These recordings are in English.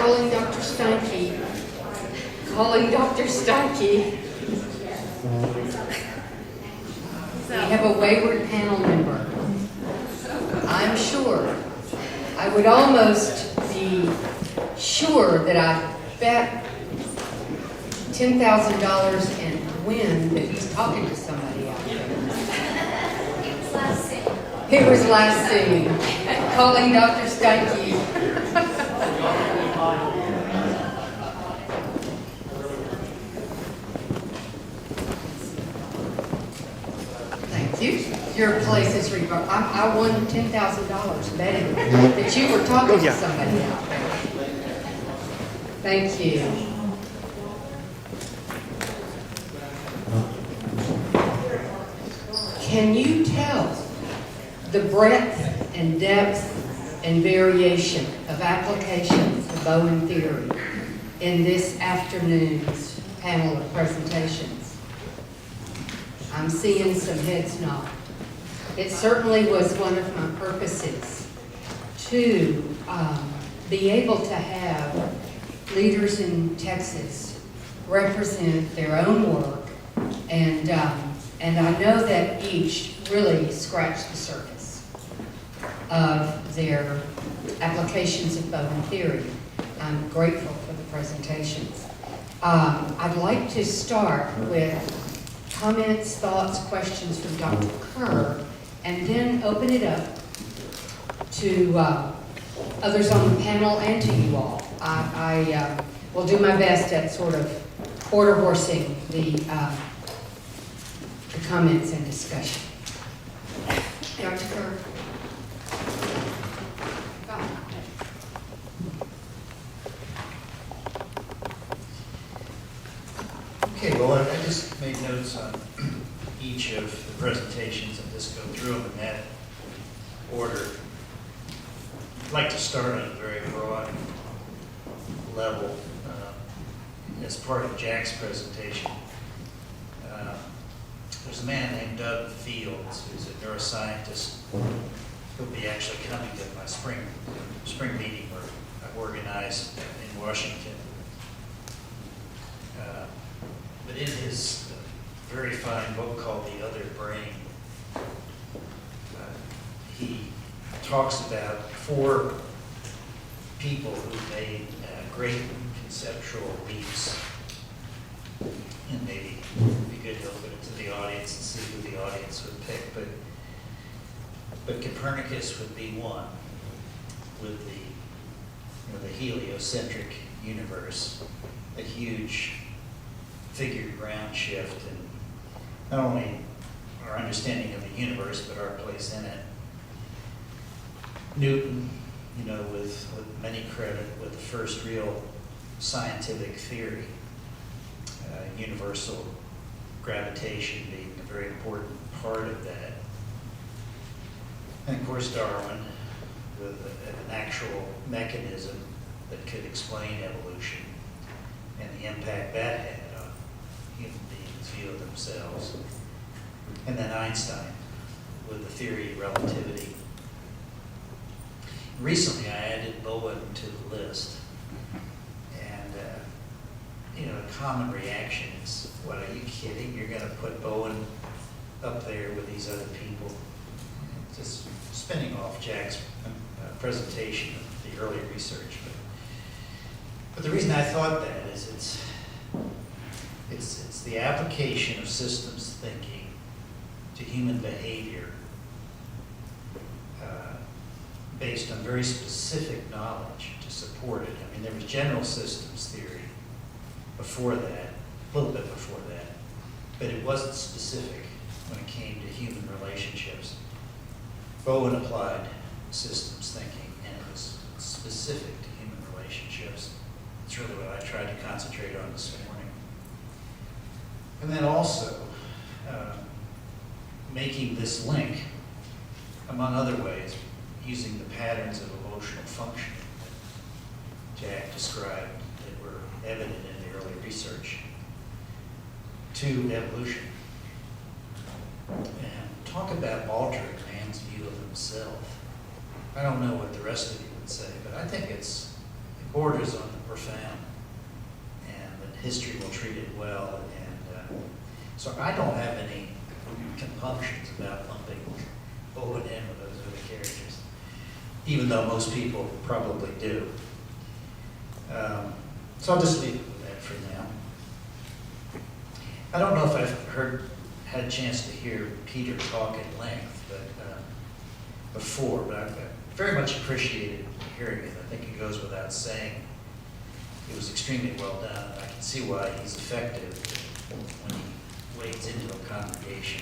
calling Dr. Steinke. Calling Dr. Steinke. We have a wayward panel member. I'm sure. I would almost be sure that I bet $10,000 and win that he's talking to somebody out there. He was last seen. Calling Dr. Steinke. Thank you. Your place is reversed. I won $10,000 betting that you were talking to somebody out there. Thank you. Can you tell the breadth and depth and variation of applications of Bowen theory in this afternoon's panel of presentations? I'm seeing some heads nod. It certainly was one of my purposes to be able to have leaders in Texas represent their own work, and I know that each really scratched the surface of their applications of Bowen theory. I'm grateful for the presentations. I'd like to start with comments, thoughts, questions from Dr. Kerr, and then open it up to others on the panel and to you all. I will do my best at sort of quarter horsing the comments and discussion. Dr. Kerr. Okay, well, I just made notes on each of the presentations and just go through them in that order. I'd like to start on a very broad level. As part of Jack's presentation, there's a man named Doug Fields, who's a neuroscientist. He'll be actually coming to my spring meeting where I organized in Washington. But in his very fine book called The Other Brain, he talks about 4 people who made great conceptual leaps. And maybe it'd be good to open it to the audience and see who the audience would pick. But Copernicus would be one, with the heliocentric universe, a huge figured ground shift in not only our understanding of the universe, but our place in it. Newton, with many credit, with the first real scientific theory, universal gravitation being a very important part of that. And of course Darwin, with an actual mechanism that could explain evolution and the impact that had on human beings' view of themselves. And then Einstein with the theory of relativity. Recently I added Bowen to the list. And a common reaction is, what, are you kidding? You're going to put Bowen up there with these other people? Just spinning off Jack's presentation of the early research. But the reason I thought that is it's the application of systems thinking to human behavior based on very specific knowledge to support it. I mean, there was general systems theory before that, a little bit before that, but it wasn't specific when it came to human relationships. Bowen applied systems thinking, and it was specific to human relationships. It's really what I tried to concentrate on this morning. And then also making this link, among other ways, using the patterns of emotional functioning that Jack described that were evident in the early research to evolution. And talk about altering man's view of himself. I don't know what the rest of you would say, but I think it borders on the profound, and that history will treat it well. And so I don't have any compunctions about lumping Owen in with those other characters, even though most people probably do. So I'll just leave it with that for now. I don't know if I've had a chance to hear Peter talk at length, but before, but I've very much appreciated hearing it. I think it goes without saying. It was extremely well done. I can see why he's effective when he wades into a congregation.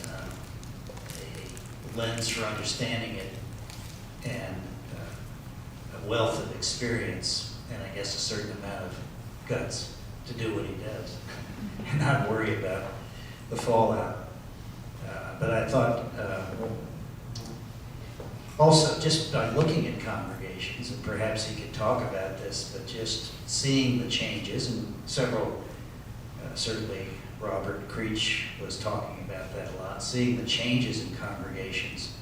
A lens for understanding it, and a wealth of experience, and I guess a certain amount of guts to do what he does and not worry about the fallout. But I thought also, just by looking at congregations, and perhaps he could talk about this, but just seeing the changes, and several, certainly Robert Creech was talking about that a lot, seeing the changes in congregations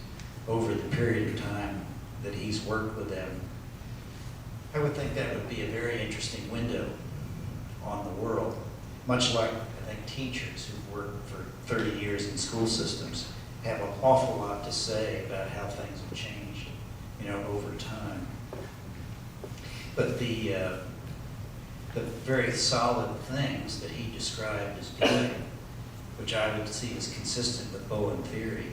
over the period of time that he's worked with them. I would think that would be a very interesting window on the world, much like I think teachers who've worked for 30 years in school systems have an awful lot to say about how things have changed, over time. But the very solid things that he described as doing, which I would see as consistent with Bowen theory,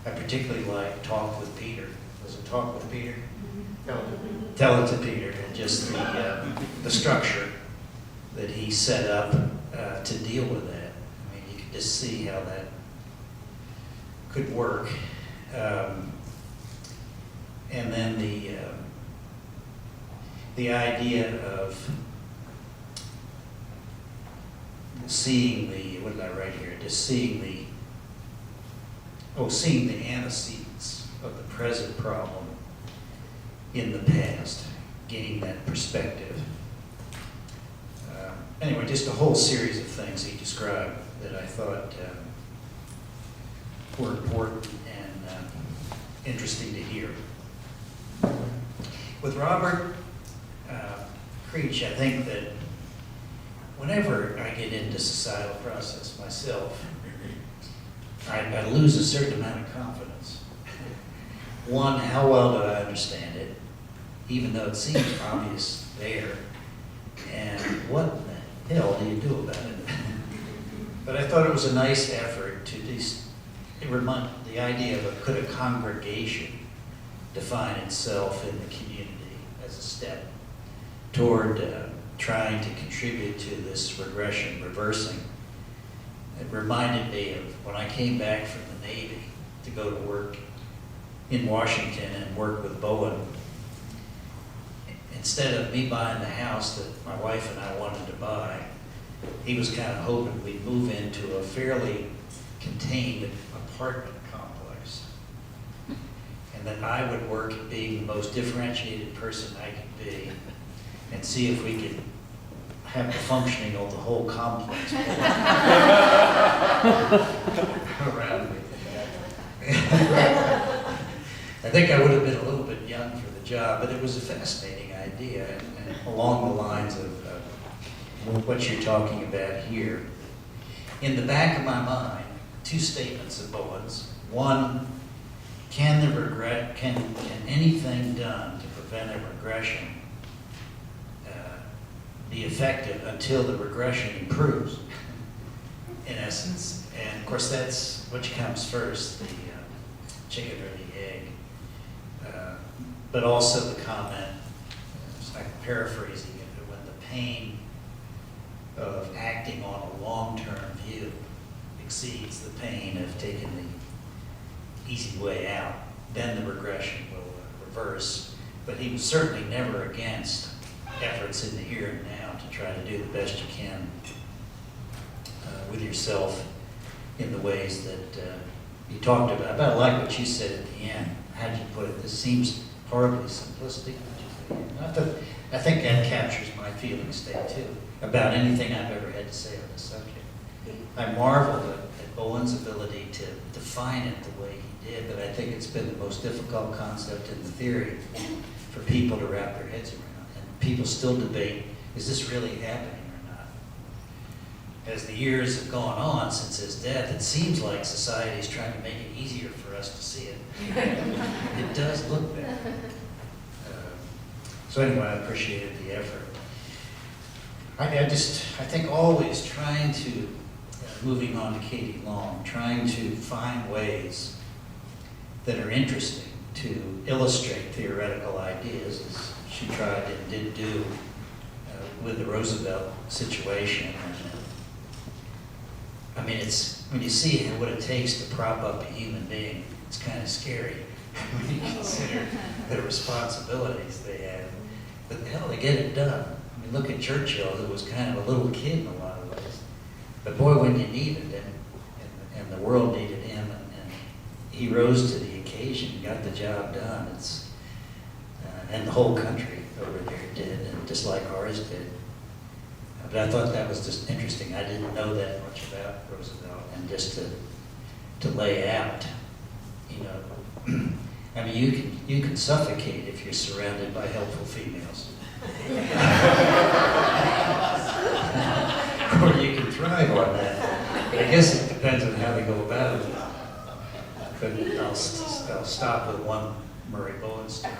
I particularly like Talk with Peter. Was it Talk with Peter? Tell it to Peter, and just the structure that he set up to deal with that. I mean, you could just see how that could work. And then the idea of seeing what did I write here? Just seeing the antecedents of the present problem in the past, gaining that perspective. Anyway, just a whole series of things he described that I thought were important and interesting to hear. With Robert Creech, I think that whenever I get into societal process myself, I lose a certain amount of confidence. One, how well do I understand it, even though it seems obvious there, and what the hell do you do about it? But I thought it was a nice effort to remind the idea of could a congregation define itself in the community as a step toward trying to contribute to this regression reversing. It reminded me of when I came back from the Navy to go to work in Washington and work with Bowen. Instead of me buying the house that my wife and I wanted to buy, he was kind of hoping we'd move into a fairly contained apartment complex. And that I would work at being the most differentiated person I could be and see if we could have the functioning of the whole complex around me. I think I would have been a little bit young for the job, but it was a fascinating idea, and along the lines of what you're talking about here. In the back of my mind, two statements of Bowen's. One, can anything done to prevent a regression be effective until the regression improves, in essence? And of course, that's which comes first, the chicken or the egg. But also the comment, I'm paraphrasing it, when the pain of acting on a long-term view exceeds the pain of taking the easy way out, then the regression will reverse. But he was certainly never against efforts in the here and now to try to do the best you can with yourself in the ways that you talked about. I like what you said at the end. How did you put it? This seems horribly simplistic. I think that captures my feeling state too, about anything I've ever had to say on this subject. I marvel at Bowen's ability to define it the way he did, but I think it's been the most difficult concept in the theory for people to wrap their heads around. And people still debate, is this really happening or not? As the years have gone on since his death, it seems like society is trying to make it easier for us to see it. It does look bad. So anyway, I appreciated the effort. I think always trying to, moving on to Katie Long, trying to find ways that are interesting to illustrate theoretical ideas, as she tried and did do with the Roosevelt situation. I mean, it's, when you see what it takes to prop up a human being, it's kind of scary when you consider the responsibilities they have. But hell, they get it done. I mean, look at Churchill, who was kind of a little kid in a lot of ways. But boy, when you needed him, and the world needed him, and he rose to the occasion, got the job done. It's and the whole country over there did, and just like ours did. But I thought that was just interesting. I didn't know that much about Roosevelt, and just to lay out, you know. I mean, you can suffocate if you're surrounded by helpful females. Or you can thrive on that. But I guess it depends on how they go about it. But I'll stop with one Murray Bowen story.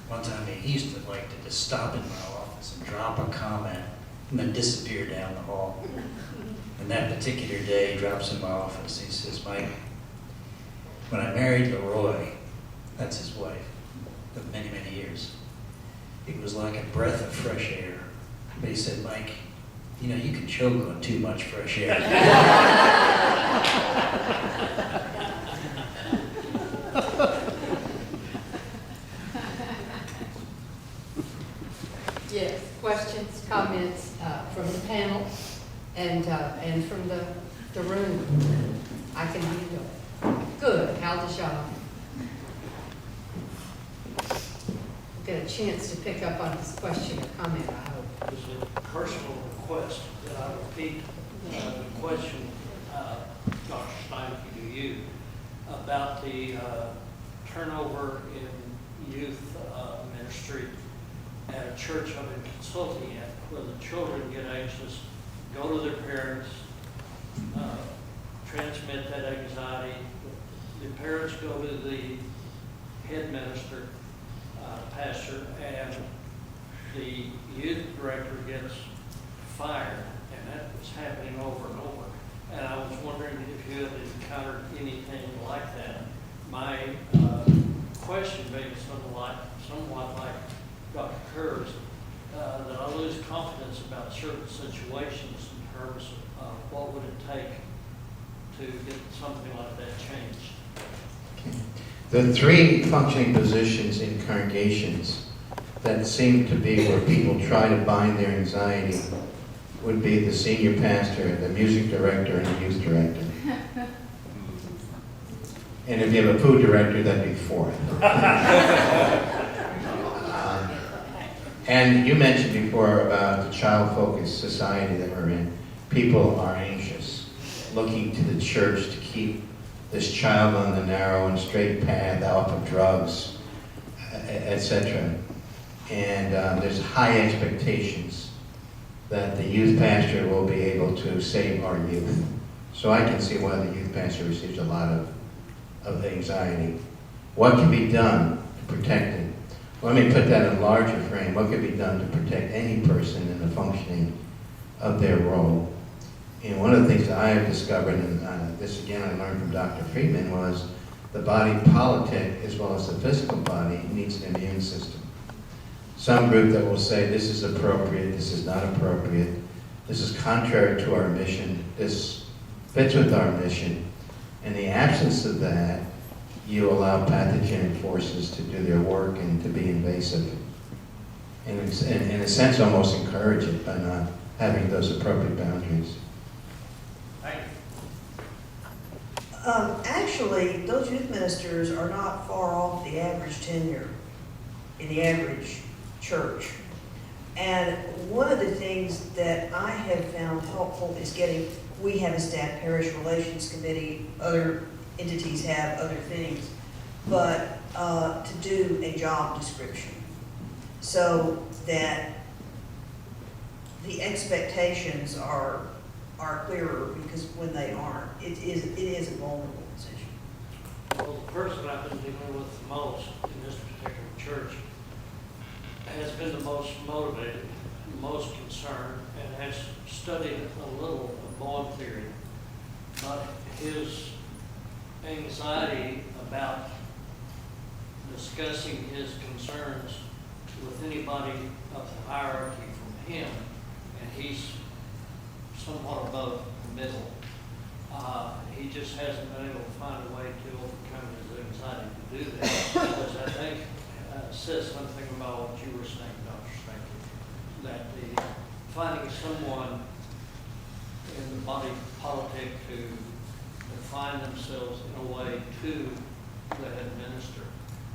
One time he used to like to just stop in my office and drop a comment and then disappear down the hall. And that particular day, he drops in my office. He says, "Mike, when I married Leroy," that's his wife, of many, many years, it was like a breath of fresh air. But he said, "Mike, you know, you can choke on too much fresh air." Yes, questions, comments from the panel and from the room. I can handle it. Good, Haldashah. Get a chance to pick up on this question or comment, I hope. It's a personal request that I repeat the question, Dr. Steinke, to you about the turnover in youth ministry at a church I've been consulting at, where the children get anxious, go to their parents, transmit that anxiety. The parents go to the head minister, pastor, and the youth director gets fired, and that was happening over and over. And I was wondering if you had encountered anything like that. My question being somewhat like Dr. Kerr's, that I lose confidence about certain situations in terms of what would it take to get something like that changed. Okay. The three functioning positions in congregations that seem to be where people try to bind their anxiety would be the senior pastor, the music director, and the youth director. And if you have a food director, that'd be fourth. And you mentioned before about the child-focused society that we're in. People are anxious, looking to the church to keep this child on the narrow and straight path, off of drugs, etc. And there's high expectations that the youth pastor will be able to save our youth. So I can see why the youth pastor receives a lot of anxiety. What can be done to protect it? Let me put that in a larger frame. What can be done to protect any person in the functioning of their role? And one of the things that I have discovered, and this again I learned from Dr. Friedman, was the body politic as well as the physical body needs an immune system. Some group that will say this is appropriate, this is not appropriate, this is contrary to our mission, this fits with our mission. In the absence of that, you allow pathogenic forces to do their work and to be invasive. And in a sense, almost encourage it by not having those appropriate boundaries. Actually, those youth ministers are not far off the average tenure in the average church. And one of the things that I have found helpful is we have a staff parish relations committee, other entities have other things, but to do a job description. so that the expectations are clearer, because when they aren't, it is a vulnerable position. Well, the person I've been dealing with the most in this particular church has been the most motivated, most concerned, and has studied a little of bond theory. But his anxiety about discussing his concerns with anybody of the hierarchy from him, and he's somewhat above the middle. He just hasn't been able to find a way to overcome his anxiety to do that, which I think says something about what you were saying, Dr. Spanky, that the finding someone in the body politic who define themselves in a way to the head minister,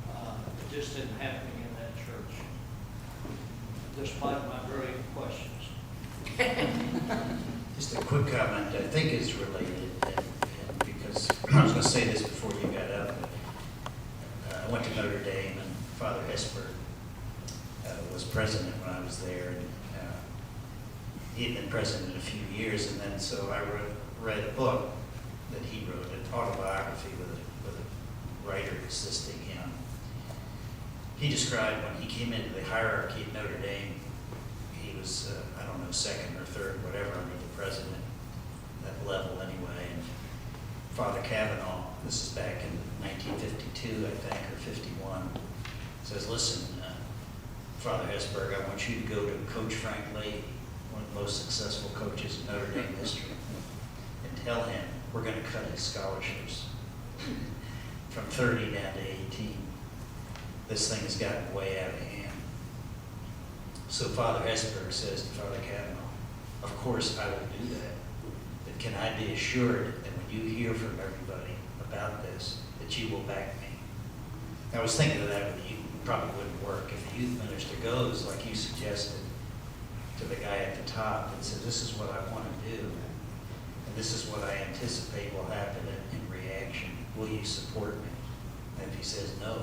it just isn't happening in that church, despite my brilliant questions. Just a quick comment, I think is related, and because I was going to say this before you got up. I went to Notre Dame, and Father Hesper was president when I was there, and he had been president a few years, and then so I read a book that he wrote, an autobiography with a writer assisting him. He described when he came into the hierarchy at Notre Dame, he was, I don't know, second or third, whatever, under the president, that level anyway. And Father Kavanaugh, this is back in 1952, I think, or 51, says, listen, Father Hesburgh, I want you to go to Coach Frank Leahy, one of the most successful coaches in Notre Dame history, and tell him we're going to cut his scholarships from 30 down to 18. This thing has gotten way out of hand. So Father Hesburgh says to Father Kavanaugh, of course I will do that, but can I be assured that when you hear from everybody about this, that you will back me? I was thinking of that with you, probably wouldn't work. If the youth minister goes, like you suggested, to the guy at the top and says, this is what I want to do, and this is what I anticipate will happen in reaction. Will you support me? And if he says no,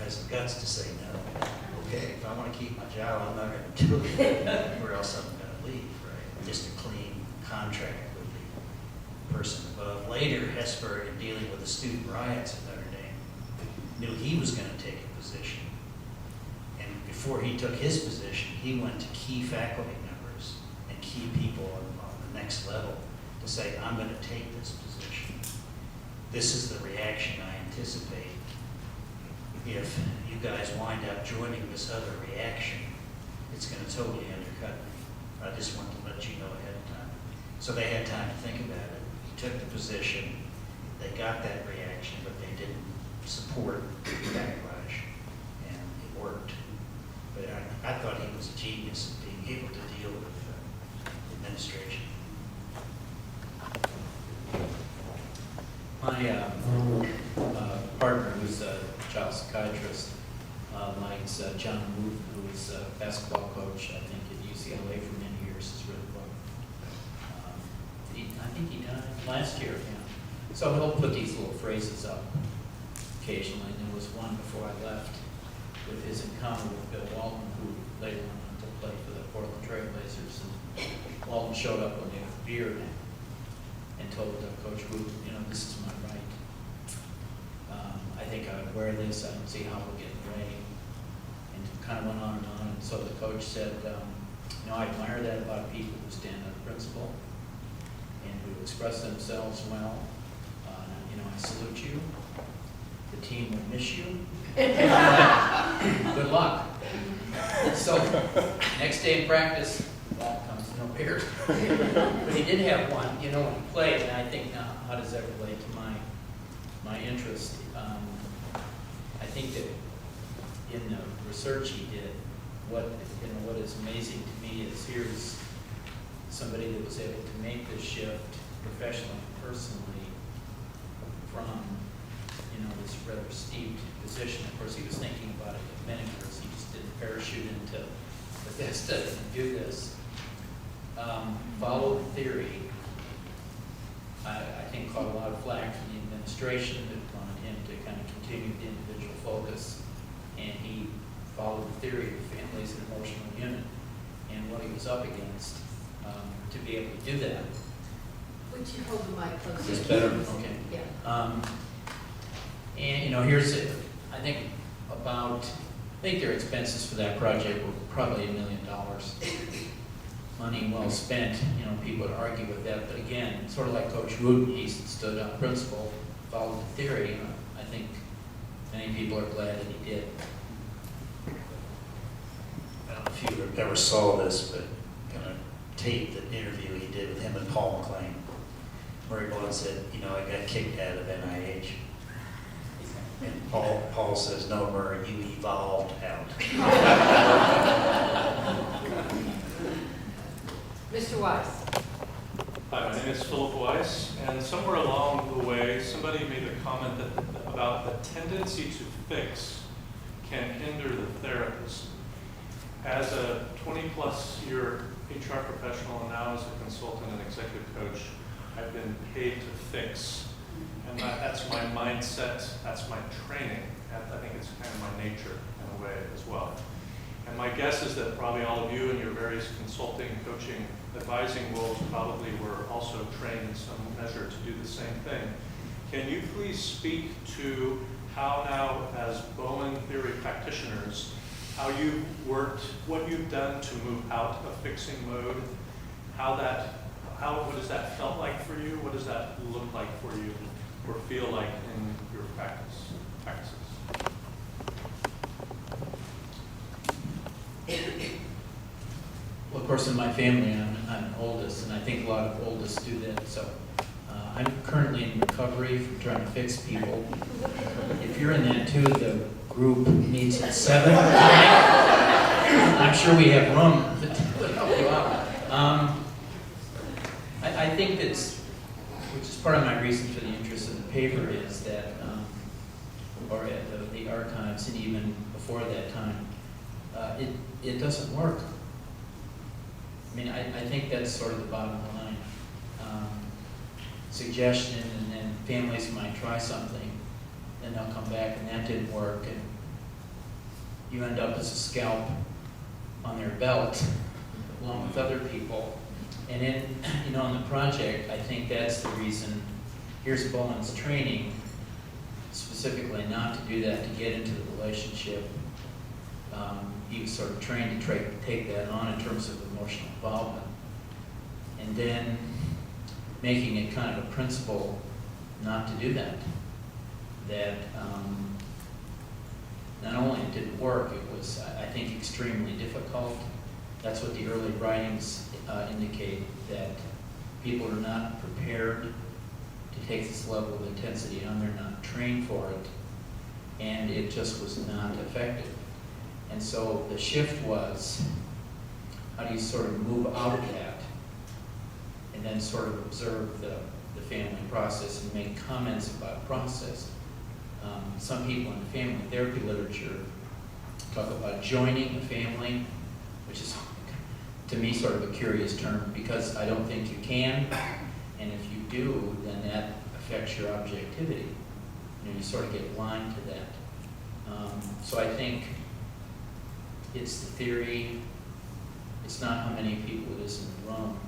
has the guts to say no, okay, if I want to keep my job, I'm not going to do it, or else I'm going to leave, right? Just a clean contract with the person above. Later, Hesburgh, in dealing with the student riots at Notre Dame, knew he was going to take a position. And before he took his position, he went to key faculty members and key people on the next level to say, I'm going to take this position. This is the reaction I anticipate if you guys wind up joining this other reaction. It's going to totally undercut me. I just want to let you know ahead of time. So they had time to think about it. He took the position. They got that reaction, but they didn't support the backlash, and it worked. But I thought he was a genius in being able to deal with administration. My partner, who's a child psychiatrist, Mike's John Wooten, who is a basketball coach, I think, at UCLA for many years, has written a book. I think he died last year, yeah. So he'll put these little phrases up occasionally. And there was one before I left with his encounter with Bill Walton, who later went on to play for the Portland Trailblazers. And Walton showed up one day with a beard and told Coach Wooten, this is my right. I think I would wear this. I don't see how we're getting ready. And kind of went on and on. And so the coach said, I admire that about people who stand up principle and who express themselves well. I salute you. The team will miss you. Good luck. So next day in practice, ball comes, no beard. But he did have one, when he played, and I think now, how does that relate to my interest? I think that in the research he did, what is amazing to me is here's somebody that was able to make this shift professionally and personally from this rather steep position. Of course, he was thinking about it at Minickers. He just didn't parachute into Bethesda and do this. Follow the theory. I think caught a lot of flack from the administration that wanted him to kind of continue the individual focus, and he followed the theory of family as an emotional unit and what he was up against. To be able to do that. Would you hold the mic closer? Is this better? Okay. Yeah. And, you know, I think their expenses for that project were probably $1 million. Money well spent, you know, people would argue with that, but again, sort of like Coach Wooten, he stood on principle, followed the theory. I think many people are glad that he did. I don't know if you ever saw this, but kind of taped the interview he did with him and Paul McLean, where he once said, you know, I got kicked out of NIH. And Paul says, no, Murray, you evolved out. Mr. Weiss. Hi, my name is Philip Weiss, and somewhere along the way, somebody made a comment about the tendency to fix can hinder the therapist. As a 20-plus year HR professional and now as a consultant and executive coach, I've been paid to fix. And that's my mindset, that's my training. I think it's kind of my nature in a way as well. And my guess is that probably all of you in your various consulting, coaching, advising roles probably were also trained in some measure to do the same thing. Can you please speak to how now, as Bowen theory practitioners, how you've worked, what you've done to move out of fixing mode, what has that felt like for you? What does that look like for you or feel like in your practices? Well, of course, in my family, I'm an oldest, and I think a lot of oldest do that. So I'm currently in recovery from trying to fix people. If you're in that too, the group meets at 7. I'm sure we have room to help you out. I think that's, which is part of my reason for the interest in the paper, is that, or at the archives, and even before that time, it doesn't work. I mean, I think that's sort of the bottom line. Suggestion, and then families might try something, then they'll come back and that didn't work, and you end up as a scalp on their belt along with other people. And then, you know, on the project, I think that's the reason, here's Bowen's training, specifically not to do that, to get into the relationship. He was sort of trained to take that on in terms of emotional involvement. And then making it kind of a principle not to do that. That not only it didn't work, it was, I think, extremely difficult. That's what the early writings indicate, that people are not prepared to take this level of intensity on. They're not trained for it, and it just was not effective. And so the shift was, how do you sort of move out of that and then sort of observe the family process and make comments about process. Some people in the family therapy literature talk about joining a family, which is, to me, sort of a curious term, because I don't think you can, and if you do, then that affects your objectivity. You know, you sort of get blind to that. So I think it's the theory, it's not how many people it is in the room,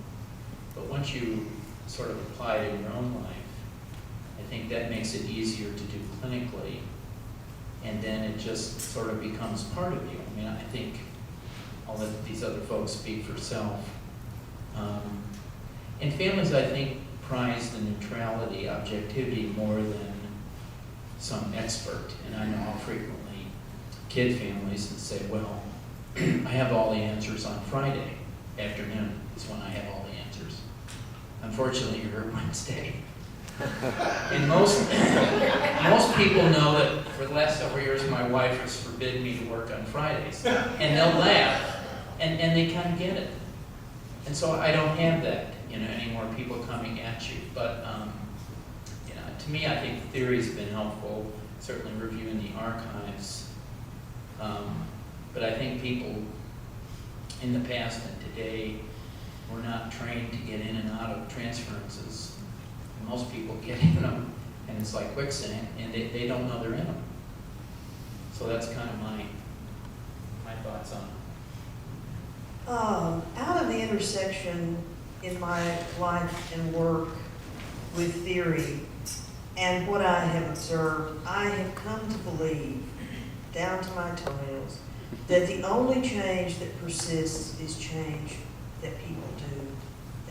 but once you sort of apply it in your own life, I think that makes it easier to do clinically, and then it just sort of becomes part of you. I mean, I think I'll let these other folks speak for self. And families, I think, prize the neutrality, objectivity more than some expert. And I know how frequently kid families and say, well, I have all the answers on Friday afternoon is when I have all the answers. Unfortunately, you're here Wednesday. And most people know that for the last several years, my wife has forbidden me to work on Fridays. And they'll laugh, and they kind of get it. And so I don't have that, any more people coming at you. But, to me, I think the theory's been helpful, certainly reviewing the archives. But I think people in the past and today were not trained to get in and out of transferences. And most people get in them, and it's like quicksand, and they don't know they're in them. So that's kind of my my thoughts on it. Out of the intersection in my life and work with theory and what I have observed, I have come to believe, down to my toenails, that the only change that persists is change that people do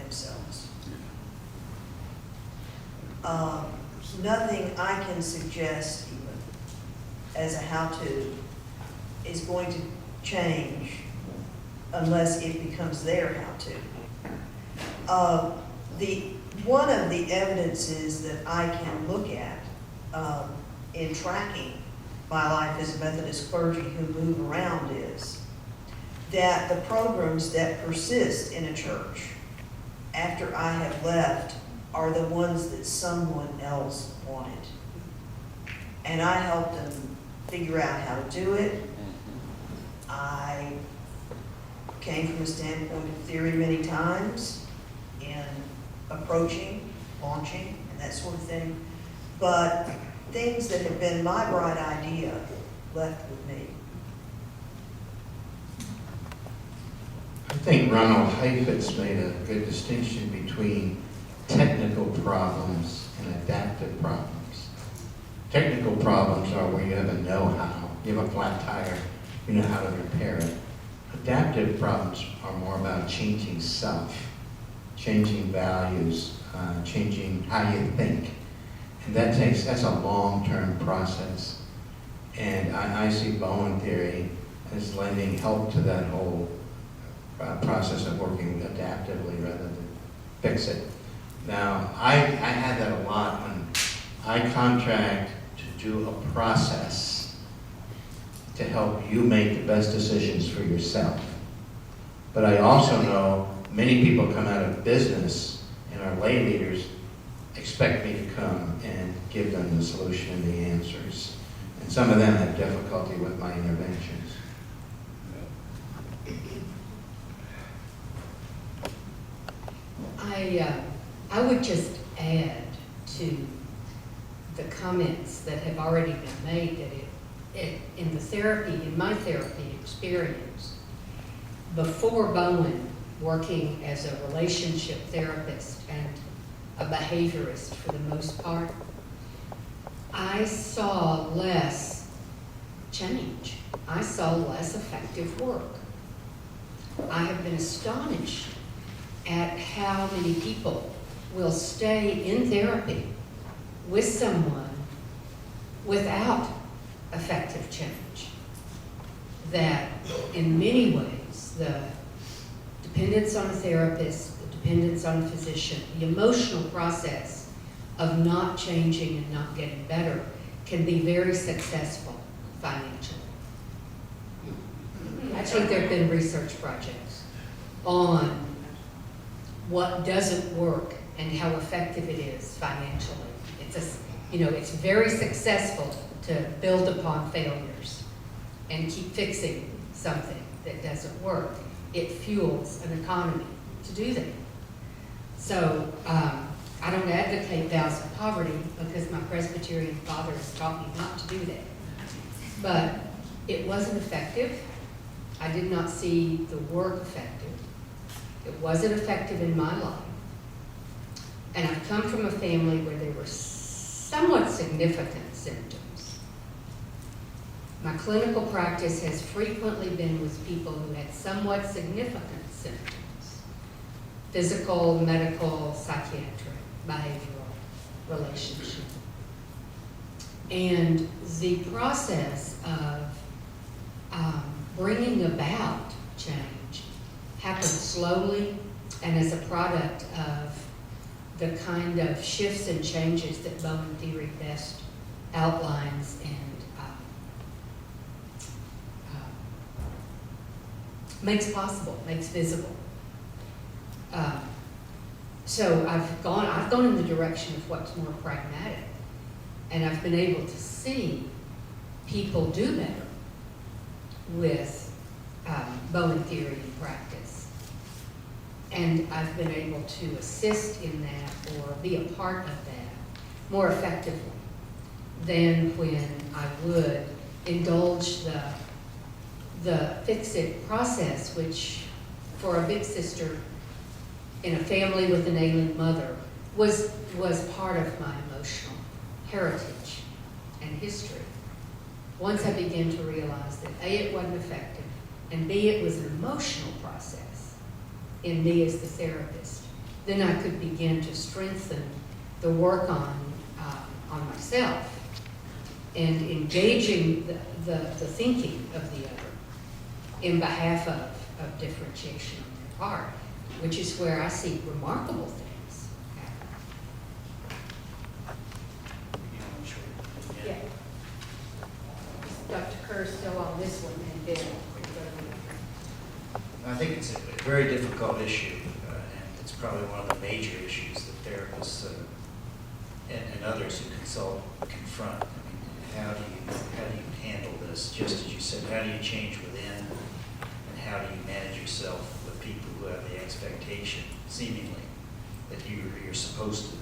themselves. Nothing I can suggest even as a how-to is going to change unless it becomes their how-to. One of the evidences that I can look at in tracking my life as a Methodist clergy who move around is that the programs that persist in a church after I have left are the ones that someone else wanted. And I helped them figure out how to do it. I came from a standpoint of theory many times in approaching, launching, and that sort of thing. But things that have been my bright idea left with me. I think Ronald Heifetz made a good distinction between technical problems and adaptive problems. Technical problems are where you have a know-how, you have a flat tire, you know how to repair it. Adaptive problems are more about changing self, changing values, changing how you think. And that's a long-term process. And I see Bowen theory as lending help to that whole process of working adaptively rather than fix it. Now, I had that a lot when I contract to do a process to help you make the best decisions for yourself. But I also know many people come out of business and our lay leaders expect me to come and give them the solution and the answers. And some of them have difficulty with my interventions. I would just add to the comments that have already been made that in my therapy experience, before Bowen, working as a relationship therapist and a behaviorist for the most part, I saw less change. I saw less effective work. I have been astonished at how many people will stay in therapy with someone without effective change. That in many ways, the dependence on a therapist, the dependence on a physician, the emotional process of not changing and not getting better can be very successful financially. Actually, there have been research projects on what doesn't work and how effective it is financially. It's very successful to build upon failures and keep fixing something that doesn't work. It fuels an economy to do that. So I don't advocate vows of poverty because my Presbyterian father has taught me not to do that. But it wasn't effective. I did not see the work effective. It wasn't effective in my life. And I've come from a family where there were somewhat significant symptoms. My clinical practice has frequently been with people who had somewhat significant symptoms: physical, medical, psychiatric, behavioral, relationship. And the process of bringing about change happened slowly and as a product of the kind of shifts and changes that Bowen theory best outlines and makes possible, makes visible. So I've gone in the direction of what's more pragmatic, and I've been able to see people do better with Bowen theory in practice. And I've been able to assist in that or be a part of that more effectively than when I would indulge the fix-it process, which for a big sister in a family with an ailing mother was part of my emotional heritage and history. Once I began to realize that A, it wasn't effective, and B, it was an emotional process in me as the therapist, then I could begin to strengthen the work on myself and engaging the thinking of the other in behalf of differentiation on their part, which is where I see remarkable things happen. Yeah. Dr. Kerr still on this one, and then I think it's a very difficult issue, and it's probably one of the major issues that therapists and others who consult confront. I mean, how do you handle this? Just as you said, how do you change within, and how do you manage yourself with people who have the expectation, seemingly, that you're supposed to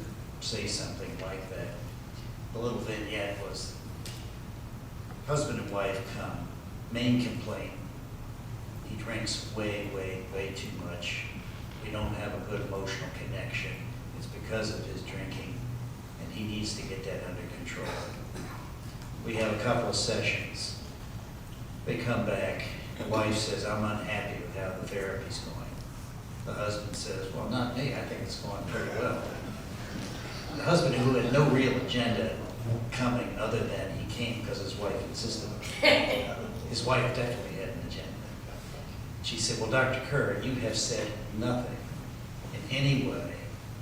say something like that? The little vignette was husband and wife come, main complaint, he drinks way, way, way too much. We don't have a good emotional connection. It's because of his drinking, and he needs to get that under control. We have a couple of sessions. They come back, the wife says, I'm unhappy with how the therapy's going. The husband says, well, not me, I think it's going pretty well. The husband, who had no real agenda coming other than he came because his wife insisted. His wife definitely had an agenda. She said, well, Dr. Kerr, you have said nothing in any way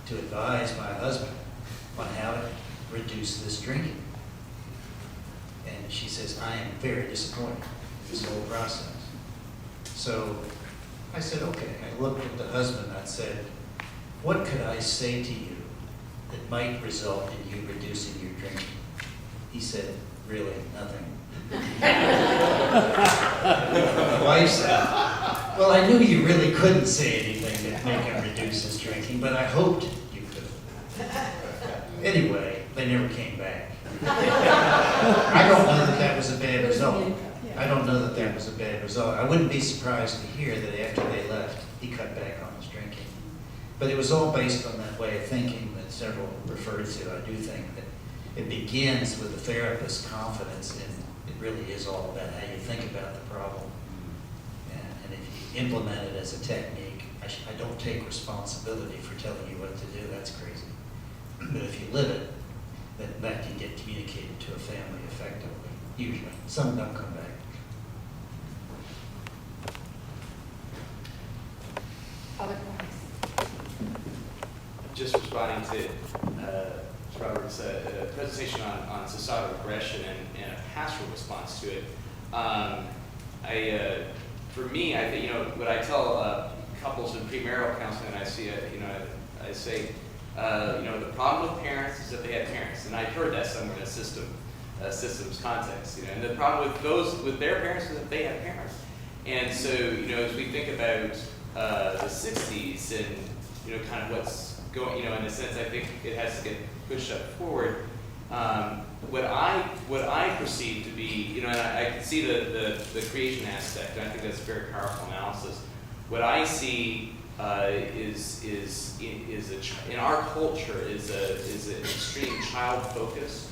to advise my husband on how to reduce this drinking. And she says, I am very disappointed in this whole process. So I said, okay. I looked at the husband and I said, what could I say to you that might result in you reducing your drinking? He said, really, nothing. My wife said, well, I knew you really couldn't say anything to make him reduce his drinking, but I hoped you could. Anyway, they never came back. I don't know that that was a bad result. I don't know that that was a bad result. I wouldn't be surprised to hear that after they left, he cut back on his drinking. But it was all based on that way of thinking that several referred to. I do think that it begins with the therapist's confidence, and it really is all about how you think about the problem. And if you implement it as a technique, I don't take responsibility for telling you what to do. That's crazy. But if you live it, then that can get communicated to a family effectively, usually. Some don't come back. other points. Just responding to Robert's presentation on societal regression and a pastoral response to it. For me, I think, what I tell couples in premarital counseling, I see it, I say, the problem with parents is that they have parents, and I've heard that somewhere in a systems context, and the problem with their parents is that they have parents. And so, as we think about the 60s and, kind of what's going, in a sense, I think it has to get pushed up forward. What I perceive to be, and I can see the creation aspect, and I think that's a very powerful analysis. What I see in our culture is an extreme child focus,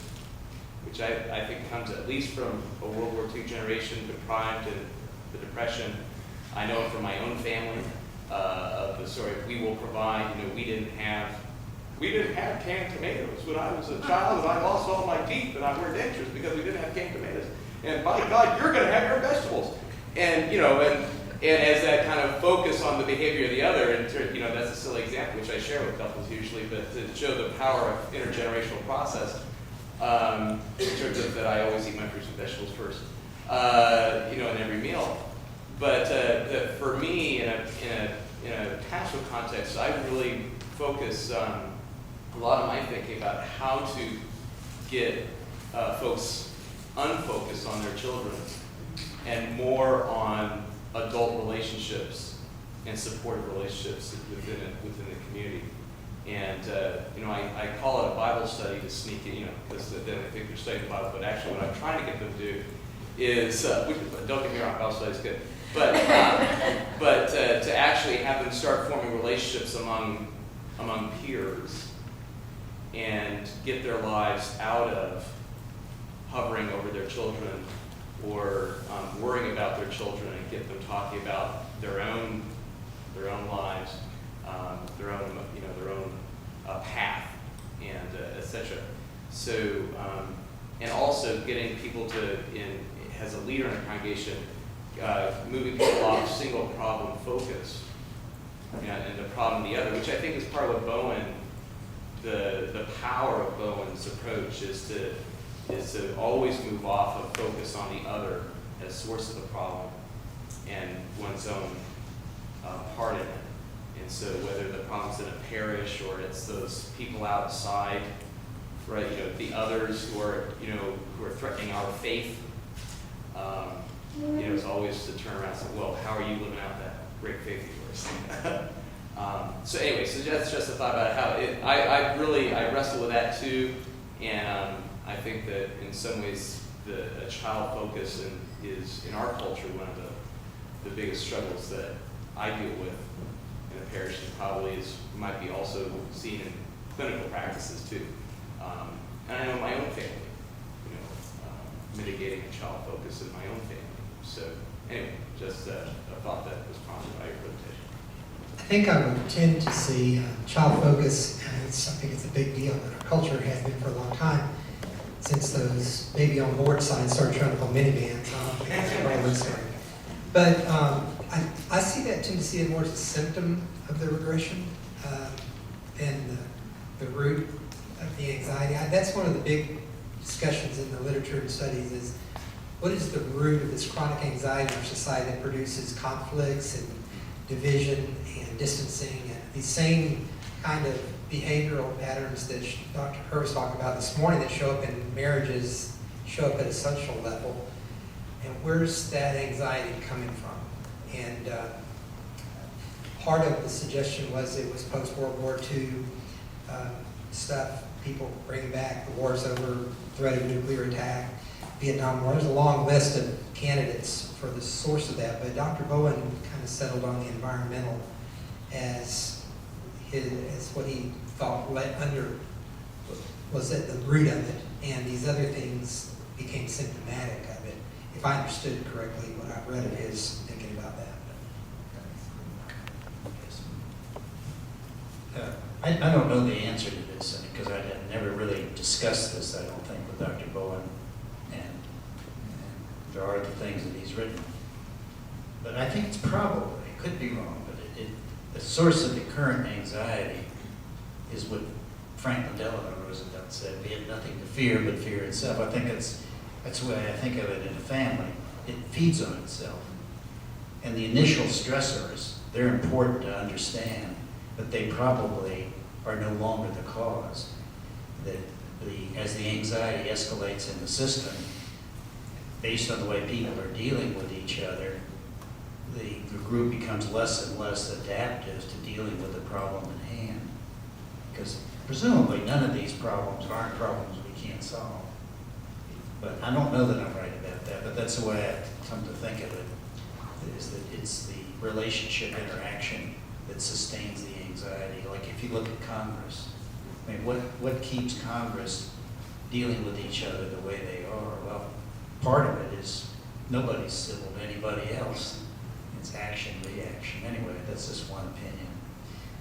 which I think comes at least from a World War II generation deprived of the Depression. I know it from my own family, of the story we will provide. We didn't have canned tomatoes when I was a child, and I lost all my teeth and I wear dentures because we didn't have canned tomatoes. And by God, you're going to have your vegetables. And and as that kind of focus on the behavior of the other, and that's a silly example which I share with couples usually, but to show the power of intergenerational process, in terms of that I always eat my fruits and vegetables first, in every meal. But for me, in a pastoral context, I really focus a lot of my thinking about how to get folks unfocused on their children and more on adult relationships and supportive relationships within the community. And I call it a Bible study to sneak in, because then I think they're studying the Bible, but actually what I'm trying to get them to do is, don't get me wrong, Bible study is good, but to actually have them start forming relationships among peers and get their lives out of hovering over their children or worrying about their children, and get them talking about their own lives, their own path, and etc. So, and also getting people to, as a leader in a congregation, moving people off single problem focus and the problem the other, which I think is part of what Bowen, the power of Bowen's approach is to always move off of focus on the other as source of the problem and one's own part in it. And so whether the problem's in a parish or it's those people outside, right, the others who are threatening our faith, it's always to turn around and say, well, how are you living out that great faith of yours? So anyway, so that's just a thought about how I wrestle with that too, and I think that in some ways a child focus is in our culture one of the biggest struggles that I deal with in a parish, and probably might be also seen in clinical practices too. And I know my own family, mitigating a child focus in my own family. So anyway, just a thought that was prompted by your presentation. I think I would tend to see child focus, and I think it's a big deal in our culture, has been for a long time, since those baby on board signs started trying to call minivans. I don't think that's where I was starting. But I see that, tend to see it more as a symptom of the regression and the root of the anxiety. That's one of the big discussions in the literature and studies is, what is the root of this chronic anxiety in our society that produces conflicts and division and distancing and these same kind of behavioral patterns that Dr. Kerr was talking about this morning that show up in marriages, show up at a social level. And where's that anxiety coming from? And part of the suggestion was it was post-World War II stuff, people bringing back the wars over, threat of nuclear attack, Vietnam War. There's a long list of candidates for the source of that, but Dr. Bowen kind of settled on the environmental as what he thought was at the root of it, and these other things became symptomatic of it, if I understood correctly what I've read of his thinking about that. I don't know the answer to this, because I had never really discussed this, I don't think, with Dr. Bowen, and there are the things that he's written. But I think it's probably, it could be wrong, but the source of the current anxiety is what Franklin Delano Roosevelt said: we have nothing to fear but fear itself. I think that's the way I think of it in a family. It feeds on itself. And the initial stressors, they're important to understand, but they probably are no longer the cause. As the anxiety escalates in the system, based on the way people are dealing with each other, the group becomes less and less adaptive to dealing with the problem at hand. Because presumably none of these problems aren't problems we can't solve. But I don't know that I'm right about that, but that's the way I've come to think of it, is that it's the relationship interaction that sustains the anxiety. Like if you look at Congress, I mean, what keeps Congress dealing with each other the way they are? Well, part of it is nobody's civil to anybody else. It's action, reaction. Anyway, that's just one opinion.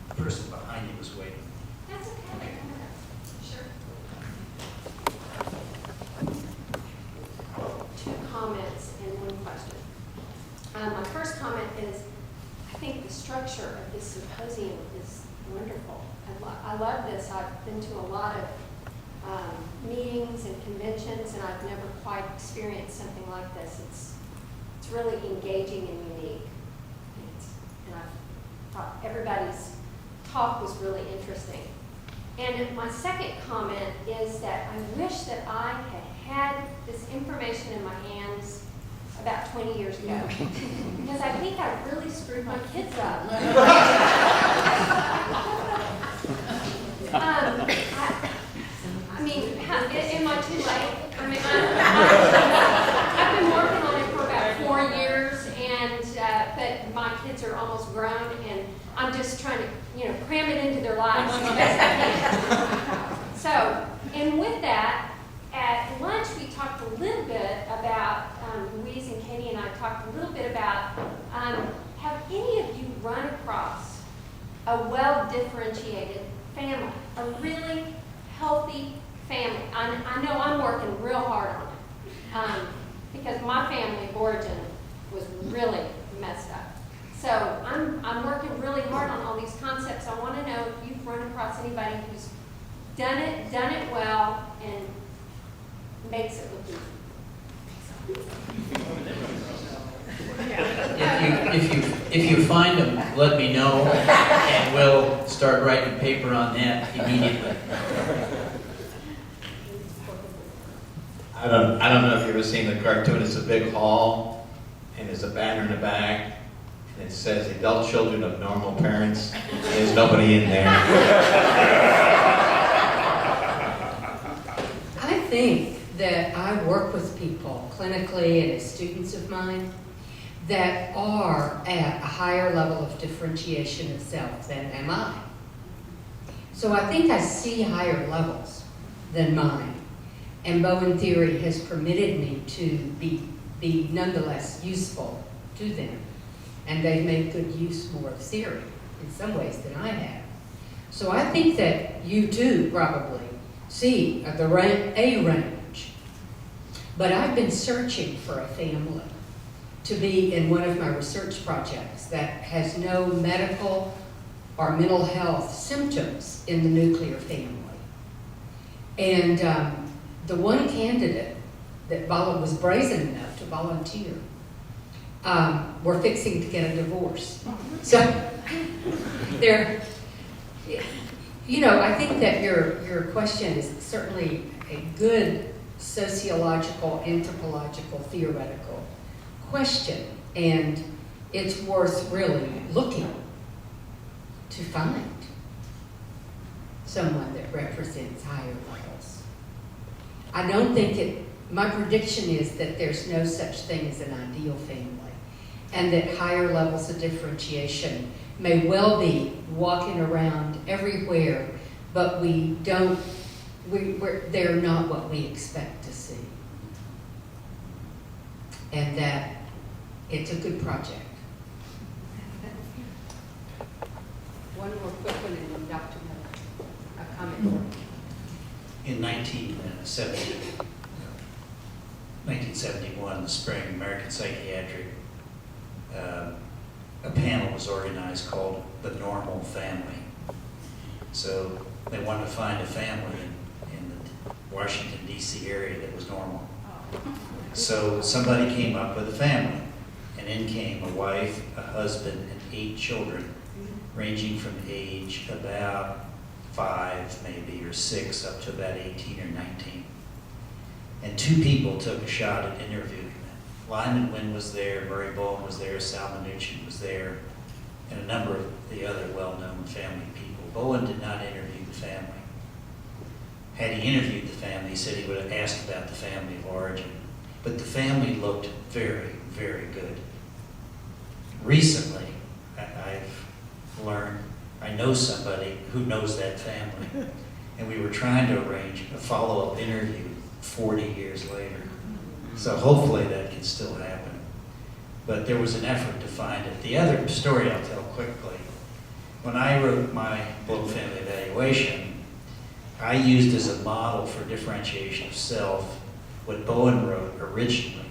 The person behind you was waiting. That's okay. Sure. 2 comments and 1 question. My first comment is, I think the structure of this symposium is wonderful. I love this. I've been to a lot of meetings and conventions, and I've never quite experienced something like this. It's really engaging and unique. And I thought everybody's talk was really interesting. And my second comment is that I wish that I had this information in my hands about 20 years ago, because I think I really screwed my kids up. I mean, am I too late? I mean, I've been working almost grown, and I'm just trying to, cram it into their lives as best I can. So, and with that, at lunch, we talked a little bit about, Louise and Katie and I talked a little bit about, have any of you run across a well-differentiated family, a really healthy family? I know I'm working real hard on it, because my family of origin was really messed up. So I'm working really hard on all these concepts. I want to know if you've run across anybody who's done it well, and makes it look easy. If you find them, let me know, and we'll start writing a paper on that immediately. I don't know if you've ever seen the cartoon. It's a big hall, and there's a banner in the back, and it says adult children of normal parents. There's nobody in there. I think that I work with people clinically and as students of mine that are at a higher level of differentiation of self than am I. So I think I see higher levels than mine. And Bowen theory has permitted me to be nonetheless useful to them. And they've made good use more of theory in some ways than I have. So I think that you too probably see a range. But I've been searching for a family to be in one of my research projects that has no medical or mental health symptoms in the nuclear family. And the one candidate that was brazen enough to volunteer, we're fixing to get a divorce. So I think that your question is certainly a good sociological, anthropological, theoretical question, and it's worth really looking to find someone that represents higher levels. I don't think my prediction is that there's no such thing as an ideal family, and that higher levels of differentiation may well be walking around everywhere, but they're not what we expect to see. And that it's a good project. One more quick one, and then Dr. Miller, a comment. In 1971, in the spring, American Psychiatric, a panel was organized called The Normal Family. So they wanted to find a family in the Washington, D.C. area that was normal. So somebody came up with a family, and in came a wife, a husband, and 8 children, ranging from age about 5 maybe, or 6, up to about 18 or 19. And 2 people took a shot at interviewing them. Lyman Wynn was there, Murray Bowen was there, Sal Minuchin was there, and a number of the other well-known family people. Bowen did not interview the family. Had he interviewed the family, he said he would have asked about the family of origin. But the family looked very, very good. Recently, I've learned, I know somebody who knows that family, and we were trying to arrange a follow-up interview 40 years later. So hopefully that can still happen. But there was an effort to find it. The other story I'll tell quickly, when I wrote my book, Family Evaluation, I used as a model for differentiation of self what Bowen wrote originally,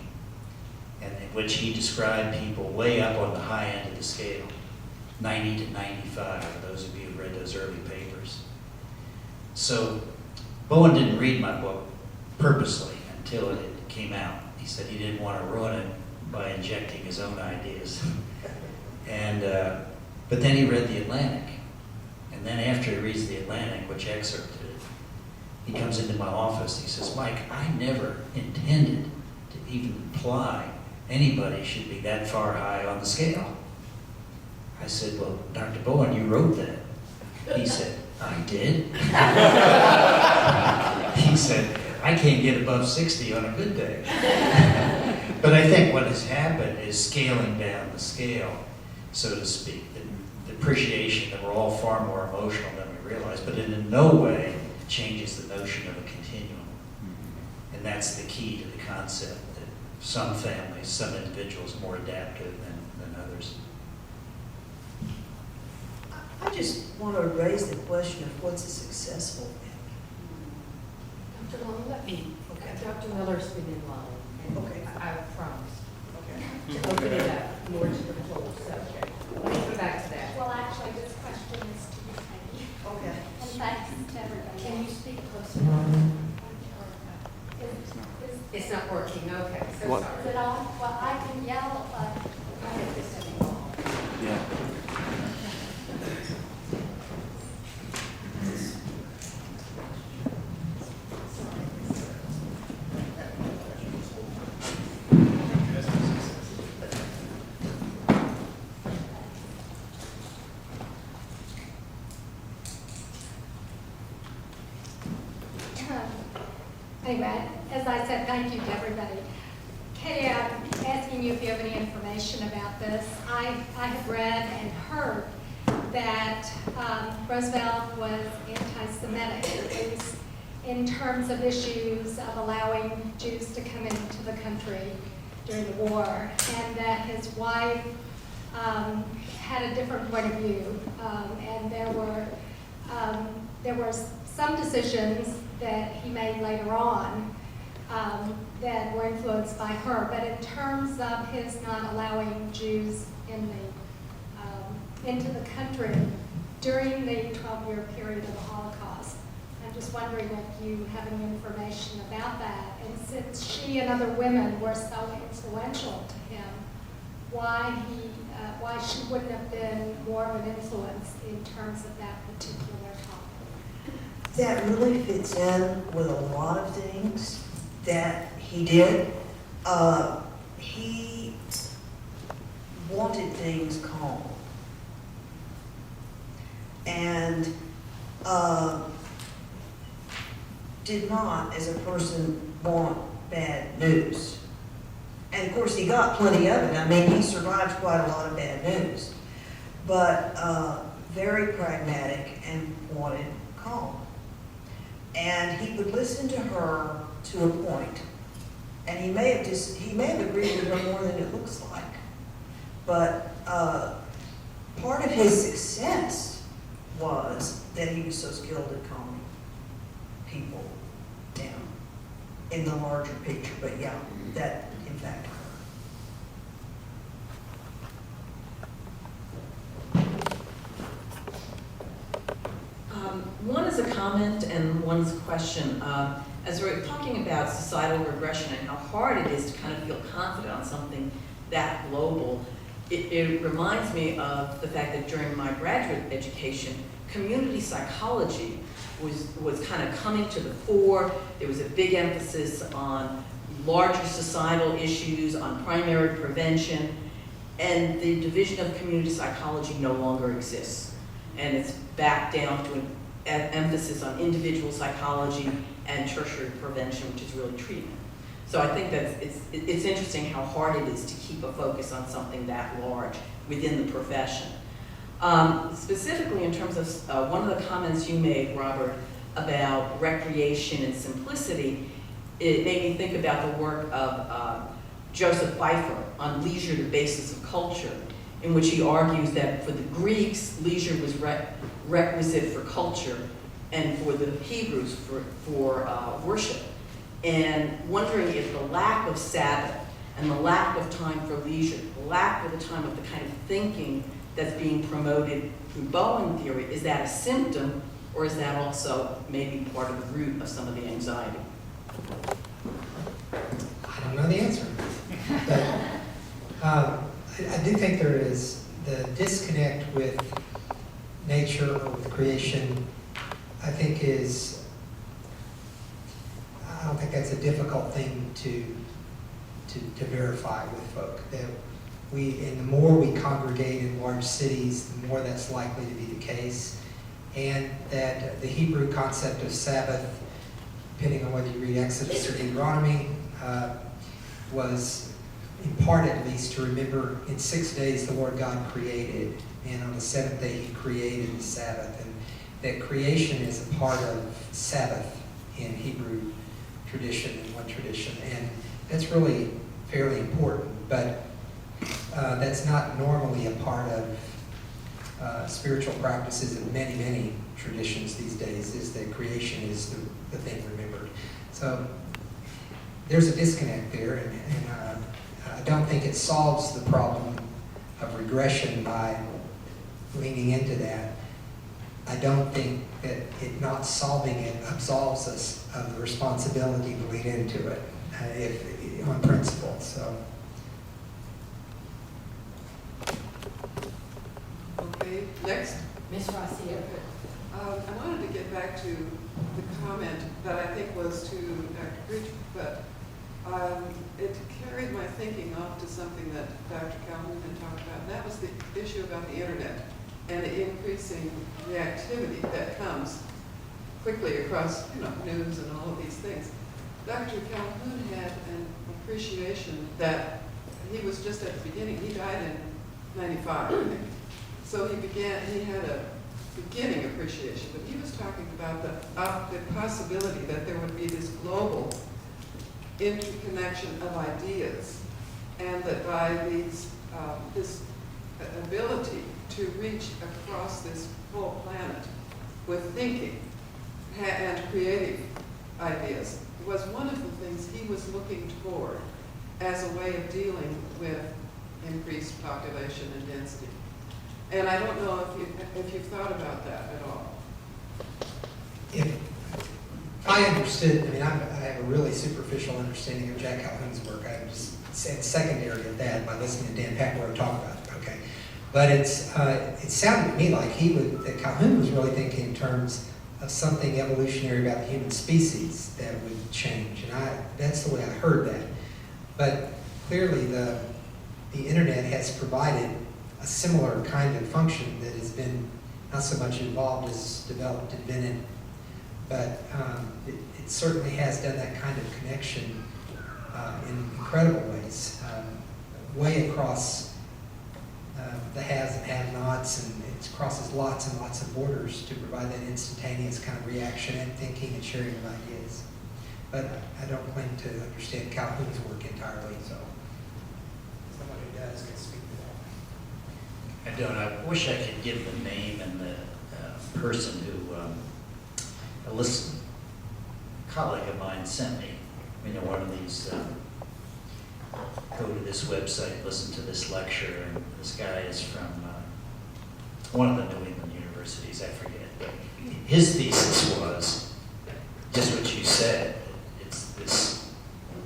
and in which he described people way up on the high end of the scale, 90 to 95, for those of you who read those early papers. So Bowen didn't read my book purposely until it came out. He said he didn't want to ruin it by injecting his own ideas. And but then he read The Atlantic. And then after he reads The Atlantic, which excerpted it, he comes into my office. He says, "Mike, I never intended to even imply anybody should be that far high on the scale." I said, "Well, Dr. Bowen, you wrote that." He said, "I did?" He said, "I can't get above 60 on a good day." But I think what has happened is scaling down the scale. so to speak, the appreciation that we're all far more emotional than we realize, but it in no way changes the notion of a continuum. And that's the key to the concept, that some families, some individuals are more adaptive than others. I just want to raise the question of what's a successful family. Dr. Long, let me, Okay. Dr. Miller's been in line, and Okay. I promised Okay. to open it up more to the full subject. Let me go back to that. Well, actually, this question is to you, Peggy. Okay. And thanks to everybody. Can you speak closer? Is It's not working, okay, so What? sorry. it on? Well, I can yell, but I get this anymore. Yeah. Anyway, as I said, thank you to everybody. Katie, I'm asking you if you have any information about this. I have read and heard that Roosevelt was anti-Semitic, at least in terms of issues of allowing Jews to come into the country during the war, and that his wife had a different point of view, and there were some decisions that he made later on that were influenced by her. But in terms of his not allowing Jews into the country during the 12-year period of the Holocaust, I'm just wondering if you have any information about that. And since she and other women were so influential to him, why she wouldn't have been more of an influence in terms of that particular topic. That really fits in with a lot of things that he did. He wanted things calm. And did not, as a person, want bad news. And of course, he got plenty of it. I mean, he survived quite a lot of bad news. But very pragmatic and wanted calm. And he would listen to her to a point. And he may have agreed with her more than it looks like. But part of his success was that he was so skilled at calming people down in the larger picture. But yeah, that in fact One is a comment and one's a question. As we're talking about societal regression and how hard it is to kind of feel confident on something that global, it reminds me of the fact that during my graduate education, community psychology was kind of coming to the fore. There was a big emphasis on larger societal issues, on primary prevention, and the division of community psychology no longer exists. And it's back down to an emphasis on individual psychology and tertiary prevention, which is really treatment. So I think that it's interesting how hard it is to keep a focus on something that large within the profession. Specifically in terms of one of the comments you made, Robert, about recreation and simplicity, it made me think about the work of Joseph Pfeiffer on leisure, the basis of culture, in which he argues that for the Greeks, leisure was requisite for culture, and for the Hebrews for worship. And wondering if the lack of Sabbath and the lack of time for leisure, the lack of the time of the kind of thinking that's being promoted through Bowen theory, is that a symptom, or is that also maybe part of the root of some of the anxiety? I don't know the answer. But I do think there is the disconnect with nature or with creation, I think I don't think that's a difficult thing to verify with folk. That and the more we congregate in large cities, the more that's likely to be the case. And that the Hebrew concept of Sabbath, depending on whether you read Exodus or Deuteronomy, was in part at least, to remember in 6 days the Lord God created, and on the seventh day he created the Sabbath, and that creation is a part of Sabbath in Hebrew tradition and one tradition, and that's really fairly important, but that's not normally a part of spiritual practices of many, many traditions these days, is that creation is the thing remembered. So there's a disconnect there, and I don't think it solves the problem of regression by leaning into that. I don't think that it not solving it absolves us of the responsibility to lean into it, if on principle. So. Okay, next. Ms. Rossio. I wanted to get back to the comment that I think was to Dr. Bridge, but it carried my thinking off to something that Dr. Calhoun had talked about, and that was the issue about the internet and the increasing reactivity that comes quickly across, news and all of these things. Dr. Calhoun had an appreciation that he was just at the beginning. He died in 95, I think. So he had a beginning appreciation, but he was talking about the possibility that there would be this global interconnection of ideas, and that by this ability to reach across this whole planet with thinking and creative ideas was one of the things he was looking toward as a way of dealing with increased population and density. And I don't know if you've thought about that at all. If I understood, I have a really superficial understanding of Jack Calhoun's work. I just said secondary of that by listening to Dan Packler talk about it, okay? But it sounded to me like that Calhoun was really thinking in terms of something evolutionary about the human species that would change. And that's the way I heard that. But clearly the internet has provided a similar kind of function that has been not so much involved as developed, invented, but it certainly has done that kind of connection in incredible ways, way across the haves and have-nots, and it crosses lots and lots of borders to provide that instantaneous kind of reaction and thinking and sharing of ideas. But I don't claim to understand Calhoun's work entirely, so someone who does can speak to that. I don't. I wish I could give the name and the person who a colleague of mine sent me. One of these, go to this website, listen to this lecture, and this guy is from one of the New England universities, I forget. But his thesis was just what you said. It's this,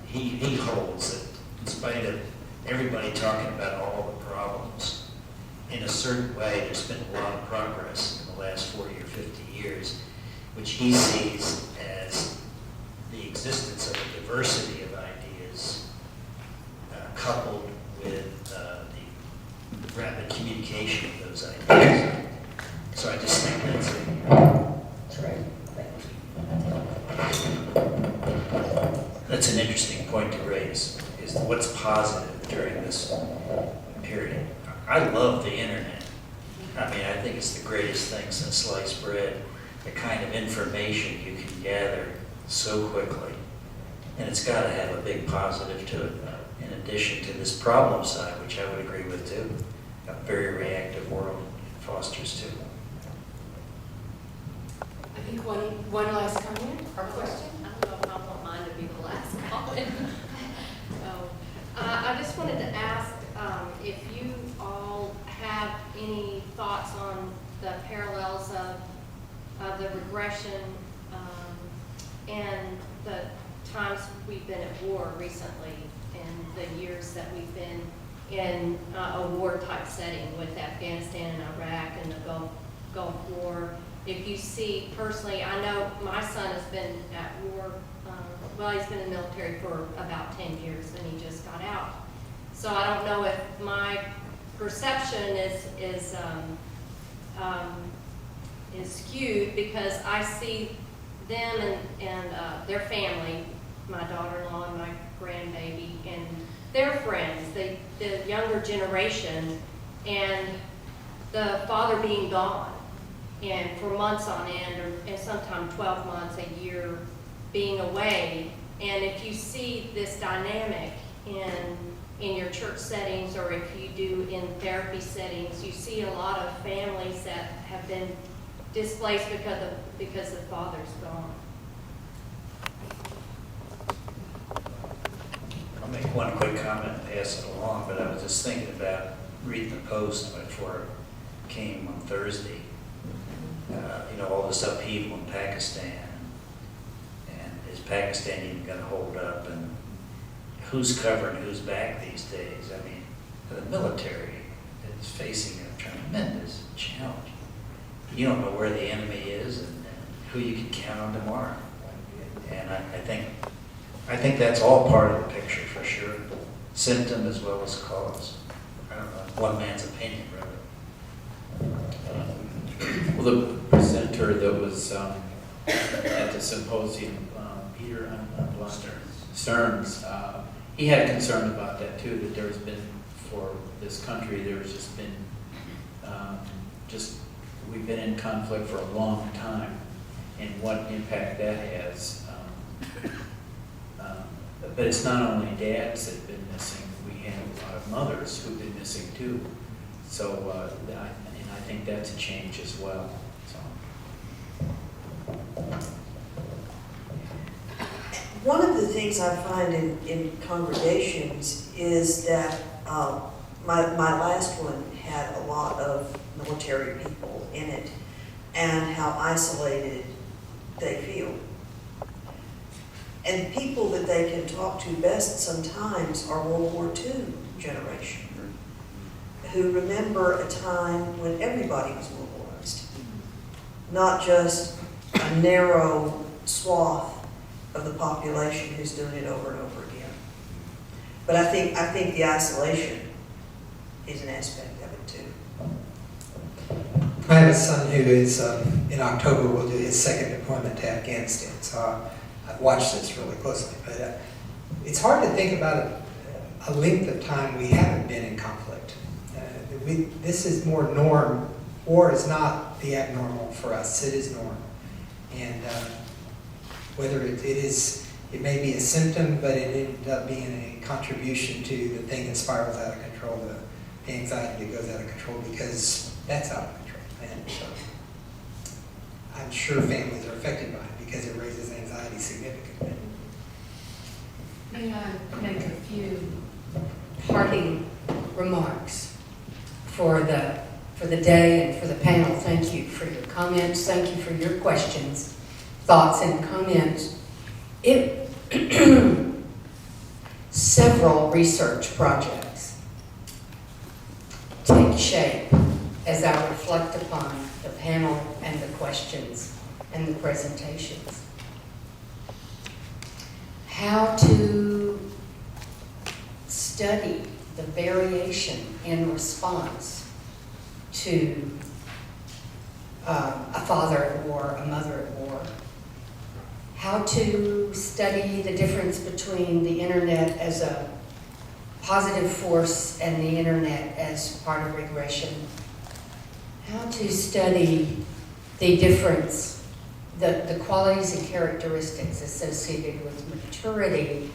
he holds that in spite of everybody talking about all the problems, in a certain way, there's been a lot of progress in the last 40 or 50 years, which he sees as the existence of a diversity of ideas coupled with the rapid communication of those ideas. So I just think that's an interesting point to raise, is what's positive during this period. I love the internet. I think it's the greatest thing since sliced bread, the kind of information you can gather so quickly. And it's got to have a big positive to it, in addition to this problem side, which I would agree with too. A very reactive world it fosters too. I think one last comment or question. I don't know if I want mine to be the last comment. I just wanted to ask if you all have any thoughts on the parallels of the regression and the times we've been at war recently and the years that we've been in a war-type setting with Afghanistan and Iraq and the Gulf War. If you see personally, I know my son has been at war, he's been in the military for about 10 years and he just got out. So I don't know if my perception is skewed, because I see them and their family, my daughter-in-law and my grandbaby, and their friends, the younger generation, and the father being gone, and for months on end, and sometimes 12 months, a year, being away. And if you see this dynamic in your church settings, or if you do in therapy settings, you see a lot of families that have been displaced because the father's gone. I'll make one quick comment and pass it along, but I was just thinking about reading the Post before it came on Thursday. All this upheaval in Pakistan, and is Pakistan even going to hold up, and who's covering who's back these days? I mean, the military is facing a tremendous challenge. You don't know where the enemy is and who you can count on tomorrow. And I think that's all part of the picture for sure. Symptom as well as cause. I don't know, one man's opinion, rather. Well, the presenter that was at the symposium, Peter Stearns, he had concern about that too, that there's been, for this country, there's just been, we've been in conflict for a long time, and what impact that has. But it's not only dads that have been missing, we have a lot of mothers who've been missing too. So, I think that's a change as well. So. One of the things I find in congregations is that my last one had a lot of military people in it, and how isolated they feel. And people that they can talk to best sometimes are World War II generation, who remember a time when everybody was mobilized, not just a narrow swath of the population who's doing it over and over again. But I think the isolation is an aspect of it too. I have a son who is, in October, will do his second deployment to Afghanistan, so I've watched this really closely. But it's hard to think about a length of time we haven't been in conflict. This is more norm. War is not the abnormal for us, it is norm. And whether it may be a symptom, but it ended up being a contribution to the thing that spirals out of control, the anxiety that goes out of control, because that's out of control. And so I'm sure families are affected by it because it raises anxiety significantly. May I make a few parting remarks for the day and for the panel? Thank you for your comments. Thank you for your questions, thoughts, and comments. Several research projects take shape as I reflect upon the panel and the questions and the presentations. How to study the variation in response to a father at war, a mother at war. How to study the difference between the internet as a positive force and the internet as part of regression. How to study the difference, the qualities and characteristics associated with maturity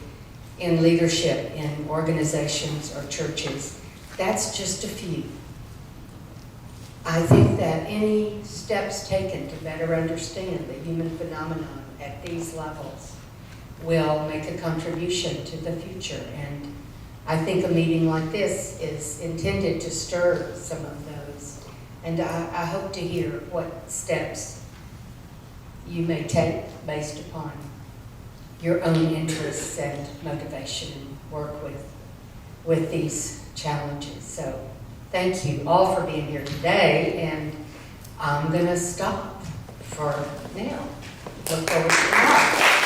in leadership in organizations or churches. That's just a few. I think that any steps taken to better understand the human phenomenon at these levels will make a contribution to the future. And I think a meeting like this is intended to stir some of those. And I hope to hear what steps you may take based upon your own interests and motivation and work with these challenges. So thank you all for being here today, and I'm going to stop for now. Look forward to tomorrow.